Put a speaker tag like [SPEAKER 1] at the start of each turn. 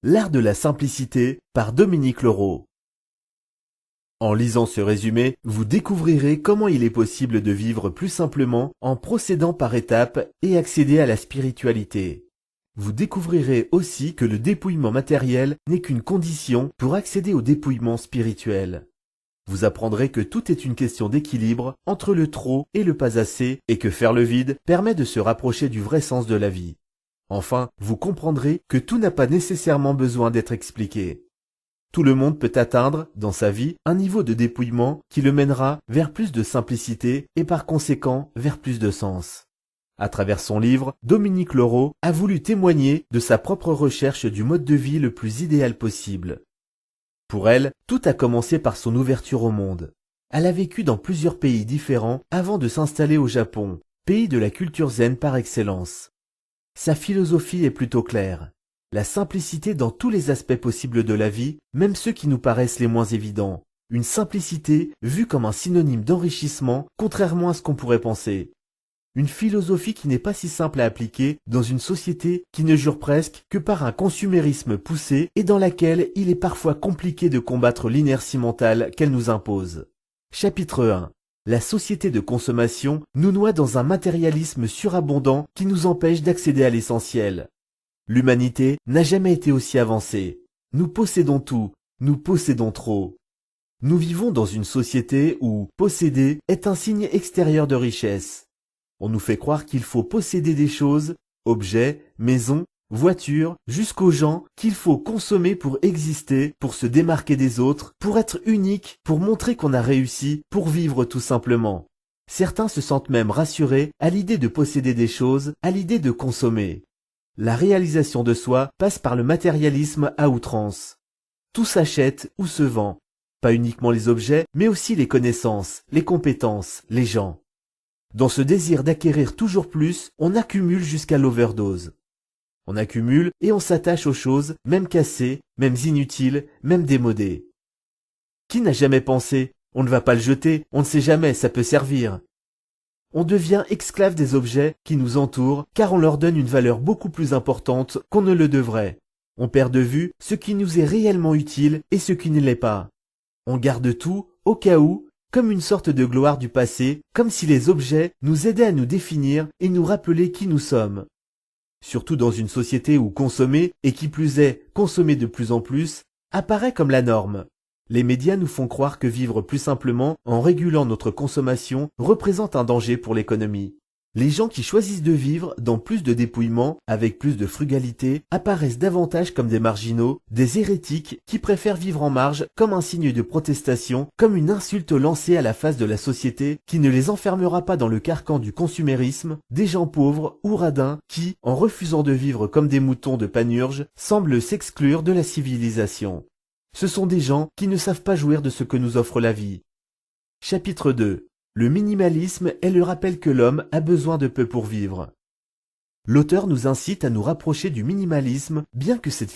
[SPEAKER 1] L'art de la simplicité par Dominique Leroux. En lisant ce résumé, vous découvrirez comment il est possible de vivre plus simplement en procédant par étapes et accéder à la spiritualité. Vous découvrirez aussi que le dépouillement matériel n'est qu'une condition pour accéder au dépouillement spirituel. Vous apprendrez que tout est une question d'équilibre entre le trop et le pas assez et que faire le vide permet de se rapprocher du vrai sens de la vie. Enfin, vous comprendrez que tout n'a pas nécessairement besoin d'être expliqué. Tout le monde peut atteindre, dans sa vie, un niveau de dépouillement qui le mènera vers plus de simplicité et par conséquent vers plus de sens. À travers son livre, Dominique Leroux a voulu témoigner de sa propre recherche du mode de vie le plus idéal possible. Pour elle, tout a commencé par son ouverture au monde. Elle a vécu dans plusieurs pays différents avant de s'installer au Japon, pays de la culture zen par excellence. Sa philosophie est plutôt claire. La simplicité dans tous les aspects possibles de la vie, même ceux qui nous paraissent les moins évidents. Une simplicité vue comme un synonyme d'enrichissement, contrairement à ce qu'on pourrait penser. Une philosophie qui n'est pas si simple à appliquer dans une société qui ne jure presque que par un consumérisme poussé et dans laquelle il est parfois compliqué de combattre l'inertie mentale qu'elle nous impose. Chapitre 1. La société de consommation nous noie dans un matérialisme surabondant qui nous empêche d'accéder à l'essentiel. L'humanité n'a jamais été aussi avancée. Nous possédons tout, nous possédons trop. Nous vivons dans une société où posséder est un signe extérieur de richesse. On nous fait croire qu'il faut posséder des choses, objets, maisons, voitures, jusqu'aux gens qu'il faut consommer pour exister, pour se démarquer des autres, pour être unique, pour montrer qu'on a réussi, pour vivre tout simplement. Certains se sentent même rassurés à l'idée de posséder des choses, à l'idée de consommer. La réalisation de soi passe par le matérialisme à outrance. Tout s'achète ou se vend. Pas uniquement les objets, mais aussi les connaissances, les compétences, les gens. Dans ce désir d'acquérir toujours plus, on accumule jusqu'à l'overdose. On accumule et on s'attache aux choses, même cassées, même inutiles, même démodées. Qui n'a jamais pensé « on ne va pas le jeter, on ne sait jamais, ça peut servir ». On devient esclave des objets qui nous entourent car on leur donne une valeur beaucoup plus importante qu'on ne le devrait. On perd de vue ce qui nous est réellement utile et ce qui ne l'est pas. On garde tout, au cas où, comme une sorte de gloire du passé, comme si les objets nous aidaient à nous définir et nous rappeler qui nous sommes. Surtout dans une société où consommer, et qui plus est, consommer de plus en plus, apparaît comme la norme. Les médias nous font croire que vivre plus simplement, en régulant notre consommation, représente un danger pour l'économie. Les gens qui choisissent de vivre dans plus de dépouillement, avec plus de frugalité, apparaissent davantage comme des marginaux, des hérétiques qui préfèrent vivre en marge comme un signe de protestation, comme une insulte lancée à la face de la société qui ne les enfermera pas dans le carcan du consumérisme, des gens pauvres ou radins qui, en refusant de vivre comme des moutons de panurge, semblent s'exclure de la civilisation. Ce sont des gens qui ne savent pas jouir de ce que nous offre la vie. Chapitre 2. Le minimalisme est le rappel que l'homme a besoin de peu pour vivre. L'auteur nous incite à nous rapprocher du minimalisme, bien que cette